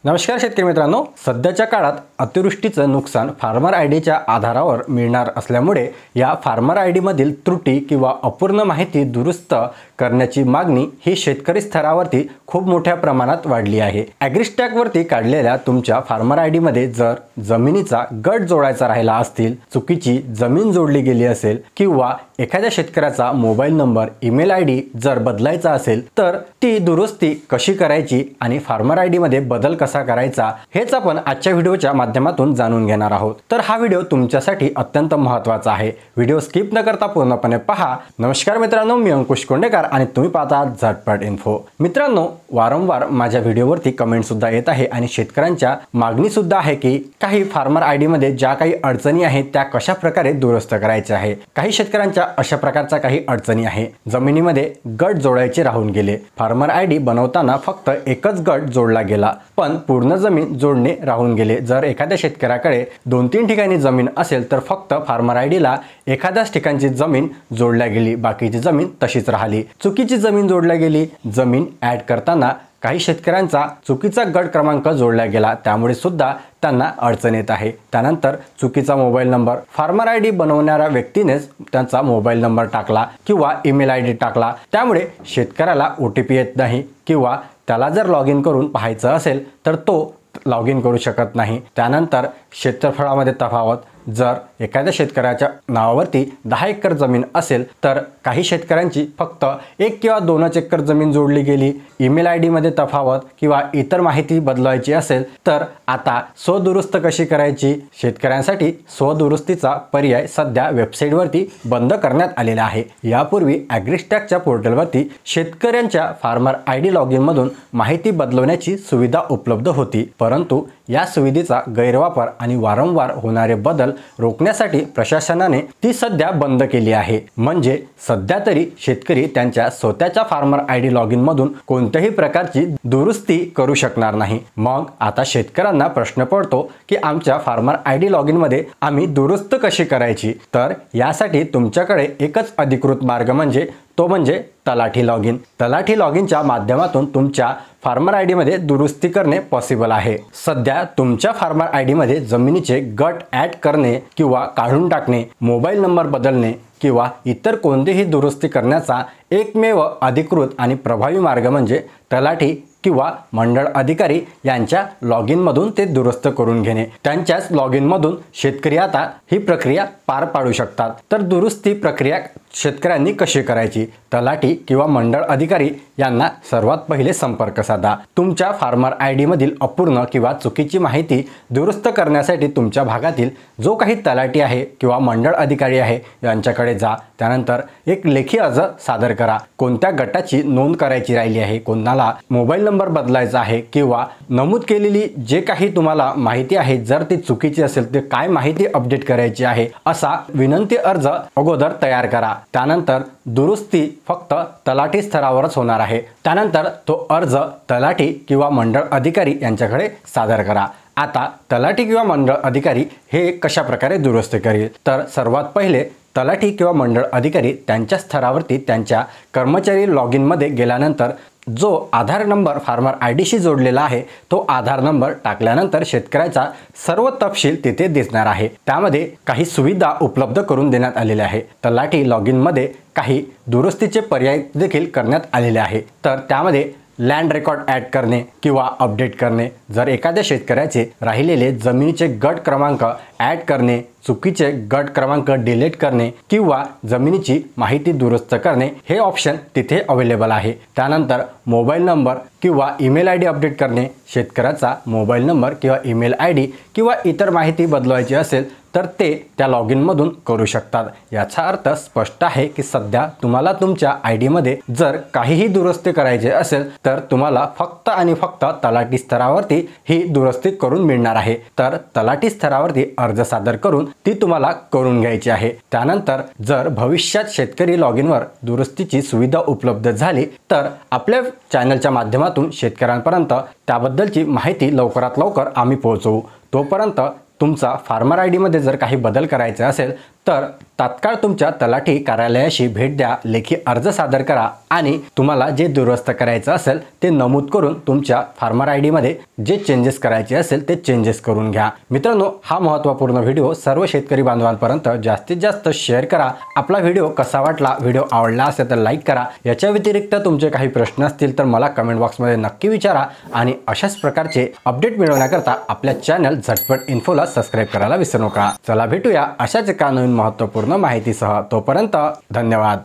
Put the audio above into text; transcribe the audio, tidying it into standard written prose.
नमस्कार शेतकरी मित्रांनो, सध्याच्या काळात अतिवृष्टीचं नुकसान फार्मर आयडीच्या आधारावर मिळणार असल्यामुळे या फार्मर आयडीमधील त्रुटी किंवा अपूर्ण माहिती दुरुस्त करण्याची मागणी ही शेतकरी स्तरावरती खूप मोठ्या प्रमाणात वाढली आहे। ॲग्रीस्टॅकवरती काढलेल्या तुमच्या फार्मर आयडीमध्ये जर जमिनीचा गट जोडायचा राहिला असतील, चुकीची जमीन जोडली गेली असेल किंवा एखाद्या शेतकऱ्याचा मोबाईल नंबर, ईमेल आयडी जर बदलायचा असेल तर ती दुरुस्ती कशी करायची आणि फार्मर आयडीमध्ये बदल कसा करायचा हेच आपण आजच्या व्हिडिओच्या माध्यमातून जाणून घेणार आहोत। तर हा व्हिडिओ तुमच्यासाठी अत्यंत महत्त्वाचा आहे। व्हिडिओ स्किप न करता पूर्णपणे पहा। नमस्कार मित्रांनो, मी अंकुश कोंडेकर आणि तुम्ही पाहता झटपट इन्फो। मित्रांनो, वारंवार माझ्या व्हिडिओवरती कमेंट सुद्धा येत आहे आणि शेतकऱ्यांच्या मागणी सुद्धा आहे की काही फार्मर आयडीमध्ये ज्या काही अडचणी आहेत त्या कशा प्रकारे दुरुस्त करायच्या आहे। काही शेतकऱ्यांच्या अशा प्रकारच्या काही अडचणी आहे। जमिनीमध्ये गट जोडायचे राहून गेले। फार्मर आयडी बनवताना फक्त एकच गट जोडला गेला पण पूर्ण जमीन जोडणे राहून गेले। जर एखाद्या शेतकऱ्याकडे 2-3 ठिकाणी जमीन असेल तर फक्त फार्मर आयडीला एखाद्याच ठिकाणची जमीन जोडल्या गेली, बाकीची जमीन तशीच राहिली। चुकीची जमीन जोडल्या गेली। जमीन ॲड करताना काही शेतकऱ्यांचा चुकीचा गट क्रमांक जोडला गेला, त्यामुळे सुद्धा त्यांना अडचण येत आहे। त्यानंतर चुकीचा मोबाईल नंबर, फार्मर आयडी बनवणाऱ्या व्यक्तीनेच त्यांचा मोबाईल नंबर टाकला किंवा ईमेल आयडी टाकला, त्यामुळे शेतकऱ्याला OTP येत नाही किंवा त्याला जर लॉग इन करून पाहायचं असेल तर तो लॉग इन करू शकत नाही। त्यानंतर क्षेत्रफळामध्ये तफावत, जर एखाद्या शेतकऱ्याच्या नावावरती 10 एकर जमीन असेल तर काही शेतकऱ्यांची फक्त 1 किंवा 2 एकर जमीन जोडली गेली। ईमेल आयडीमध्ये तफावत किंवा इतर माहिती बदलायची असेल तर आता स्वदुरुस्त कशी करायची? शेतकऱ्यांसाठी स्वदुरुस्तीचा पर्याय सध्या वेबसाईटवरती बंद करण्यात आलेला आहे। यापूर्वी ॲग्रीस्टॅकच्या पोर्टलवरती शेतकऱ्यांच्या फार्मर आयडी लॉग इन मधून माहिती बदलवण्याची सुविधा उपलब्ध होती, परंतु या सुविधेचा गैरवापर आणि वारंवार होणारे बदल रोखण्यासाठी प्रशासनाने ती सध्या बंद केली आहे। म्हणजे सध्या तरी शेतकरी त्यांच्या स्वतःच्या फार्मर आयडी लॉग इन मधून कोणत्याही प्रकारची दुरुस्ती करू शकणार नाही। मग आता शेतकऱ्यांना प्रश्न पडतो की आमच्या फार्मर आयडी लॉग इन मध्ये आम्ही दुरुस्त कशी करायची? तर यासाठी तुमच्याकडे एकच अधिकृत मार्ग म्हणजे तलाठी लॉग इन। तलाठी लॉग इनच्या माध्यमातून तुमच्या फार्मर आयडी मध्ये दुरुस्ती करणे पॉसिबल आहे। सध्या तुमच्या फार्मर आयडी मध्ये जमिनीचे गट ॲड करणे किंवा काढून टाकणे, मोबाईल नंबर बदलणे किंवा इतर कोणतीही दुरुस्ती करण्याचा एकमेव अधिकृत आणि प्रभावी मार्ग म्हणजे तलाठी किंवा मंडळ अधिकारी यांच्या लॉग इन मधून ते दुरुस्त करून घेणे। त्यांच्याच लॉग इन मधून शेतकरी आता ही प्रक्रिया पार पाडू शकतात। तर दुरुस्ती प्रक्रिया शेतकऱ्यांनी कशी करायची? तलाठी किंवा मंडळ अधिकारी यांना सर्वात पहिले संपर्क साधा। तुमच्या फार्मर आयडी मधील अपूर्ण किंवा चुकीची माहिती दुरुस्त करण्यासाठी तुमच्या भागातील जो काही तलाठी आहे किंवा मंडळ अधिकारी आहे यांच्याकडे जा। त्यानंतर एक लेखी अर्ज सादर करा। कोणत्या गटाची नोंद करायची राहिली आहे, कोणाला मोबाईल नंबर बदलायचा आहे किंवा नमूद केलेली जे काही तुम्हाला माहिती आहे जर ती चुकीची असेल तर काय माहिती अपडेट करायची आहे, असा विनंती अर्ज अगोदर तयार करा। त्यानंतर दुरुस्ती फक्त तलाठी स्तरावरच होणार आहे। त्यानंतर तो अर्ज तलाठी किंवा मंडळ अधिकारी यांच्याकडे सादर करा। आता तलाठी किंवा मंडळ अधिकारी हे कशा प्रकारे दुरुस्त करेल? तर सर्वात पहिले तलाठी किंवा मंडळ अधिकारी त्यांच्या स्तरावरती त्यांच्या कर्मचारी लॉग इन मध्ये गेल्यानंतर जो आधार नंबर फार्मर आयडीशी जोडलेला आहे तो आधार नंबर टाकल्यानंतर शेतकऱ्याचा सर्व तपशील तिथे दिसणार आहे। त्यामध्ये काही सुविधा उपलब्ध करून देण्यात आलेल्या आहे। तलाठी लॉग इन मध्ये काही दुरुस्तीचे पर्याय देखील करण्यात आलेले आहे। तर त्यामध्ये लँड रेकॉर्ड ॲड करणे किंवा अपडेट करणे, जर एखाद्या शेतकऱ्याचे राहिलेले जमिनीचे गट क्रमांक ॲड करणे, चुकीचे गट क्रमांक डिलीट करणे किंवा जमिनीची माहिती दुरुस्त करणे हे ऑप्शन तिथे अवेलेबल आहे। त्यानंतर मोबाईल नंबर किंवा ईमेल आयडी अपडेट करणे, शेतकऱ्याचा मोबाईल नंबर किंवा ईमेल आयडी किंवा इतर माहिती बदलवायची असेल तर ते त्या लॉग इन मधून करू शकतात। याचा अर्थ स्पष्ट आहे की सध्या तुम्हाला तुमच्या आयडी मध्ये जर काहीही दुरुस्ती करायचे असेल तर तुम्हाला फक्त आणि फक्त तलाठी स्तरावरती ही दुरुस्ती करून मिळणार आहे। तर तलाठी स्तरावरती अर्ज सादर करून ती तुम्हाला करून घ्यायची आहे। त्यानंतर जर भविष्यात शेतकरी लॉग इन वर दुरुस्तीची सुविधा उपलब्ध झाली तर आपल्या चॅनलच्या माध्यमातून शेतकऱ्यांपर्यंत त्याबद्दलची माहिती लवकरात लवकर आम्ही पोहोचवू। तोपर्यंत तुमचा फार्मर आयडी मध्ये जर काही बदल करायचे असेल तर तात्काळ तुमच्या तलाठी कार्यालयाशी भेट द्या, लेखी अर्ज सादर करा आणि तुम्हाला जे दुरुस्त करायचं असेल ते नमूद करून तुमच्या फार्मर आयडी मध्ये जे चेंजेस करायचे असेल ते चेंजेस करून घ्या। मित्रांनो, हा महत्त्वपूर्ण व्हिडिओ सर्व शेतकरी बांधवांपर्यंत जास्तीत जास्त शेअर करा। आपला व्हिडिओ कसा वाटला, व्हिडिओ आवडला असेल तर लाईक करा। याच्या व्यतिरिक्त तुमचे काही प्रश्न असतील तर मला कमेंट बॉक्समध्ये नक्की विचारा आणि अशाच प्रकारचे अपडेट मिळवण्याकरता आपल्या चॅनल झटपट इन्फोला सबस्क्राइब करायला विसरू नका। चला भेटूया अशाच एका नवीन महत्त्वपूर्ण माहितीसह। तोपर्यंत धन्यवाद।